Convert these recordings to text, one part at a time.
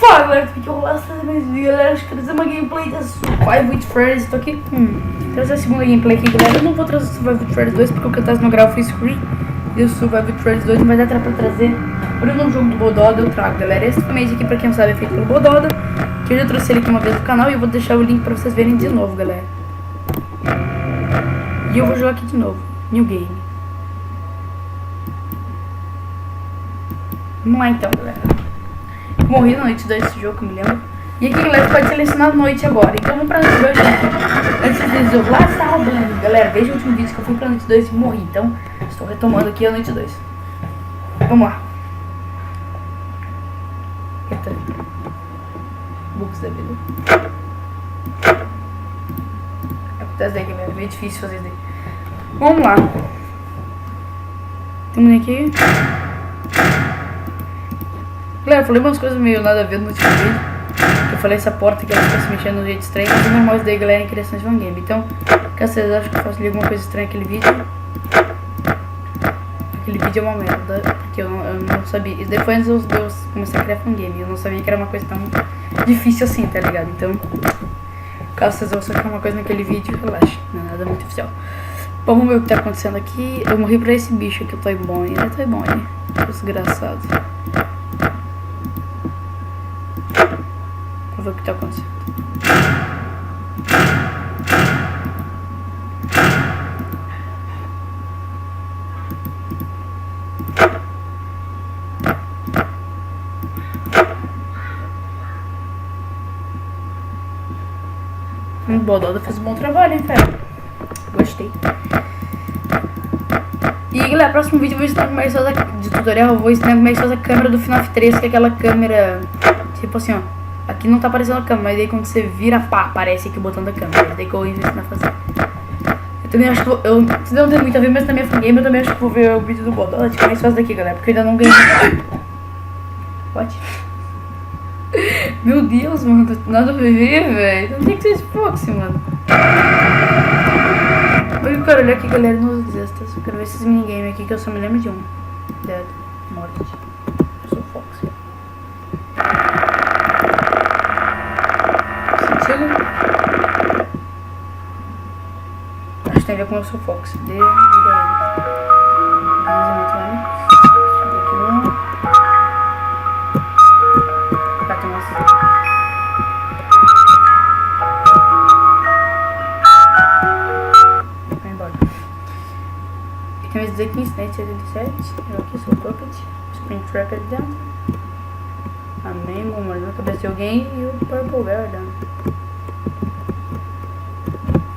Fala galera, tô aqui com o galera, acho que trazer uma gameplay da Survive with Friends. Tô aqui com trazer a segunda gameplay aqui, galera. Eu não vou trazer o Survive with Friends 2 porque o Cantas não grava full screen. E o Survive with Friends 2 não vai dar pra trazer. Por exemplo, um jogo do Bododa eu trago, galera. Esse também aqui, pra quem não sabe, é feito pelo Bododa, que eu já trouxe ele aqui uma vez no canal. E eu vou deixar o link pra vocês verem de novo, galera. E eu vou jogar aqui de novo, New Game. Vamos lá então, galera. Morri na noite 2 desse jogo, que eu me lembro. E aqui, galera, pode selecionar a noite agora. Então vamos pra noite 2 aqui. Antes desse jogo lá, está roubando. Galera, veja o último vídeo que eu fui pra noite 2 e morri. Então, estou retomando aqui a noite 2. Vamos lá. Eita. Bugs da vida. Acontece daí, galera. É meio difícil fazer isso daí. Vamos lá. Tem um aqui. Galera, eu falei umas coisas meio nada a ver no último vídeo. Eu falei essa porta que ela fica se mexendo no jeito estranho. Mas é normal isso daí, galera, em criações de One Game. Então, caso vocês achem que eu faço ali alguma coisa estranha naquele vídeo, aquele vídeo é uma merda. Porque eu não sabia. Isso daí foi antes de eu começar a criar One Game. Eu não sabia que era uma coisa tão difícil assim, tá ligado? Então, caso vocês ouçam que é uma coisa naquele vídeo, relaxa. Não é nada muito oficial. Vamos ver o que tá acontecendo aqui. Eu morri pra esse bicho aqui, o Toy Bonnie. Ele é Toy Bonnie. Desgraçado. Vamos ver o que tá acontecendo. O Bododa fez um bom trabalho, hein, cara? Gostei. E galera, próximo vídeo eu vou ensinar como é que faz de tutorial. Eu vou ensinar como é que faz a câmera do FNAF 3, que é aquela câmera tipo assim, ó. Aqui não tá aparecendo a câmera, mas daí quando você vira, pá, aparece aqui o botão da câmera. Daí que eu vou ensinar a fazer. Eu também acho que se não tem muito a ver, mas também é game, eu também acho que vou ver o vídeo do Bododa. Tipo, como é que faz daqui, galera, porque eu ainda não ganhei. Pode? Meu Deus, mano, nada a ver, velho. Não tem que ser esse Foxy, mano. Eu quero olhar aqui, galera, nos extras. Eu quero ver esses minigames aqui que eu só me lembro de um. Dead, morte. Eu sou Foxy. Sentido? Acho que tem a ver com eu sou Foxy. Diga aí. Tem mais 18 Snake 77, eu aqui sou o Puppet, Spring Trap ali dentro. Amém, vamos olhar na cabeça de alguém e o Purple Bear dentro.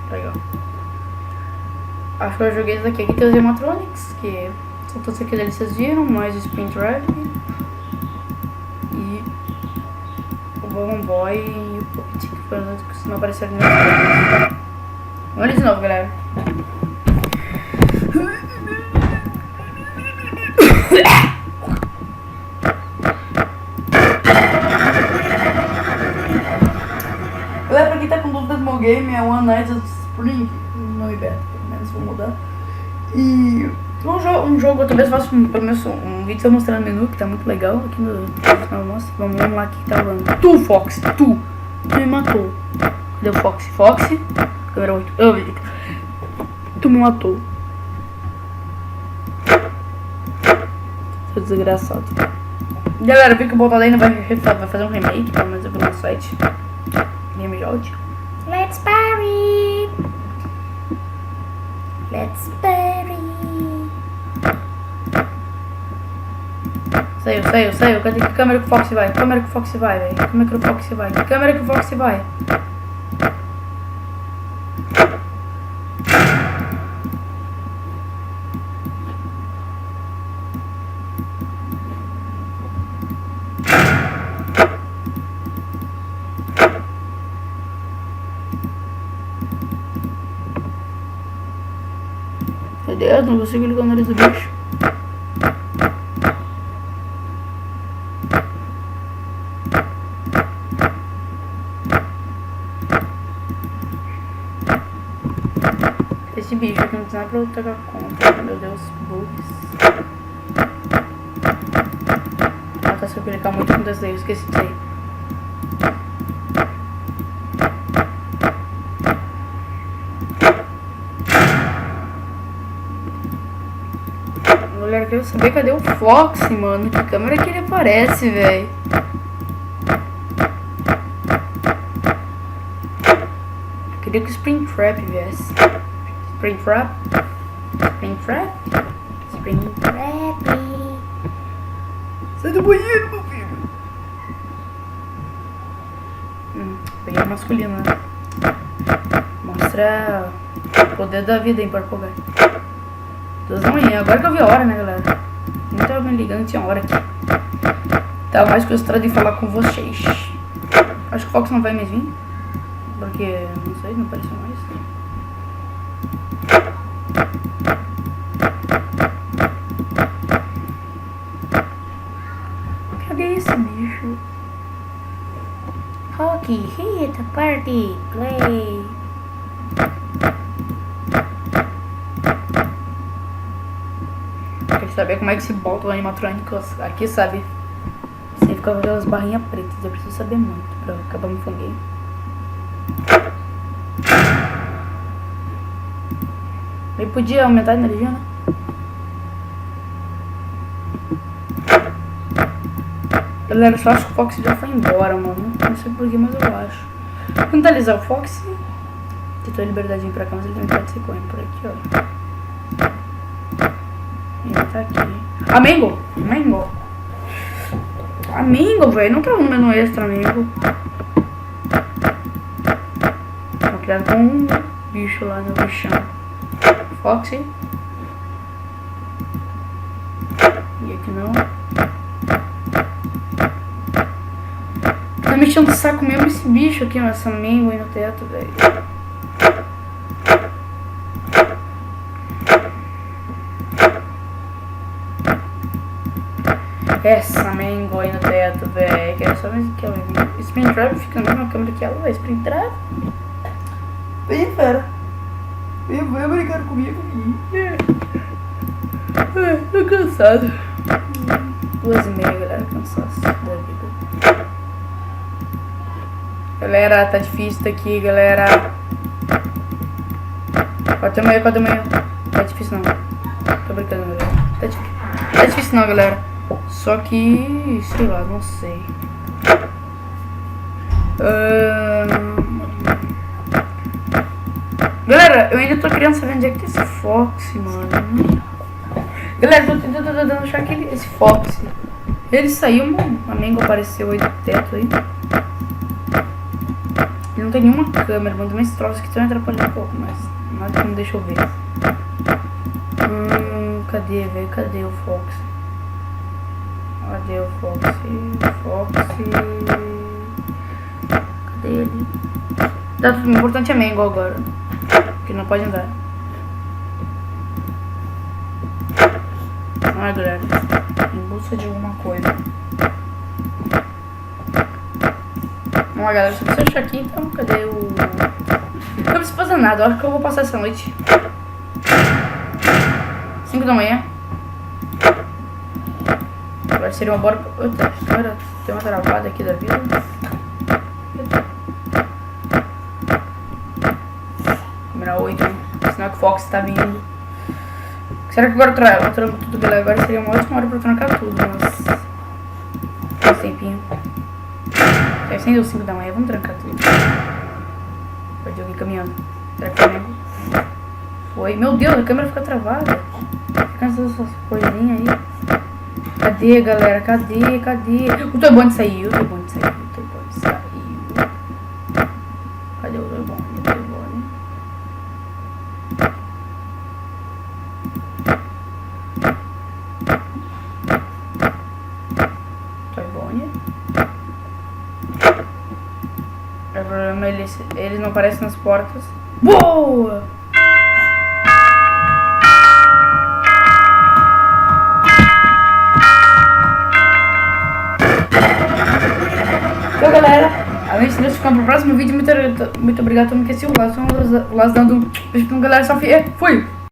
Legal. Acho que eu joguei esse daqui. Aqui tem os Animatronics, que são todos aqueles ali que vocês viram, mais o Spring Trap. E o Bone Boy e o Puppet, que foram os outros que não apareceram no meu vídeo. Vamos ali de novo, galera. Galera, pra quem tá com dúvida do meu game, é One Night at Spring. Não é beta, pelo menos vou mudar. E um jogo, eu talvez faça pelo menos um vídeo só mostrando o menu, que tá muito legal aqui no canal nosso. Vamos lá aqui que tá falando. Tu, Fox, tu me matou. Cadê o Fox? Fox, câmera 8. Tu me matou. Seu desgraçado. Galera, eu vi que o Bododa ainda vai fazer um remake, pelo menos eu vi no site. Game Jolt. Let's party! Let's party! Saiu. Cadê que câmera que o Fox vai? Câmera que o Fox vai, velho. Câmera que o Fox vai. Câmera que o Fox vai. Meu Deus, não consigo ligar o nariz do bicho. Esse bicho aqui não tem nada pra eu pegar conta. Meu Deus, bugs. Ah, tá, se eu clicar muito acontece daí, eu esqueci disso aí. galera, eu quero saber cadê o Foxy, mano. Que câmera que ele aparece, velho? Queria que o Springtrap viesse. Springtrap? Springtrap? Springtrap. Sai do banheiro, meu filho. Banheiro masculino, né? Mostra o poder da vida em Purple Guy. 2 da manhã, agora que eu vi a hora, né, galera? Nem tava me ligando, tinha hora aqui. Tava mais frustrado em falar com vocês. Acho que o Fox não vai mais vir. Porque, não sei, não apareceu mais. Cadê esse bicho? Rocky, hit the party, play. Quer saber como é que se bota o animatrônico aqui, sabe? Sem ficar com aquelas barrinhas pretas. Eu preciso saber muito pra acabar me funguei. Eu podia aumentar a energia, né? Galera, eu só acho que o Fox já foi embora, mano. Não sei porquê, mas eu acho. Vou tentar alisar o Fox. Tentou a liberdade pra cá, mas ele também pode ser correndo por aqui, ó. Ele tá aqui. A Mango! Mango! A Mango, velho. Não tá no menu extra, Mango. Vou criar com um bicho lá no chão. Foxy. E aqui não. Tá me enchendo o saco mesmo esse bicho aqui, essa Mango aí no teto, velho. Essa Mango aí no teto, velho. Quero só ver que ela vem. Springtrap fica na mesma câmera que ela, velho. Springtrap. Vem, fera. Vem brincar comigo. Tô cansado. 2h30, galera. Cansaço da vida. Galera, tá difícil isso aqui, galera. 4h30, 4h30. Tá difícil não. Tô brincando, galera. Tá difícil não, galera. Só que, sei lá, não sei. Galera, eu ainda tô querendo saber onde é que tem esse Foxy, mano. Galera, tô tentando achar esse Foxy. Ele saiu, mano. A Mango apareceu aí do teto aí. Ele não tem nenhuma câmera, mano. Tem mais troços que estão atrapalhando um pouco, mas nada que não deixa eu ver. Cadê, velho? Cadê o Foxy? Cadê o Foxy? Foxy. Cadê ele? Tá, tudo importante é Mango agora. Que não pode andar. Ah, galera. Em busca de alguma coisa. Vamos lá, galera. Se você achar aqui, então, cadê o... Não preciso fazer nada. Eu acho que eu vou passar essa noite. 5 da manhã. Agora seria uma boa... Eita, câmera tem uma travada aqui da vida. Câmera 8, hein? Sinal que o Fox tá vindo. Será que agora eu tranco tudo, galera? Agora seria uma ótima hora pra trancar tudo, mas... Faz tempinho. Já acendeu 5 da manhã, vamos trancar tudo. Pode alguém caminhando. Será que foi? Foi. Meu Deus, a câmera fica travada. Fica essas coisinhas aí. Cadê, galera? Cadê? Cadê? O Toybonne saiu. O Toybonne saiu. O Toybonne saiu. Cadê o Toybonne? O Toybonne. Toybonne. O problema é eles não aparecem nas portas. Boa! Então, galera, além de nós ficamos pro próximo vídeo, muito obrigado a todo mundo que assistiu. O Lázaro dando um beijo pra galera, só fui.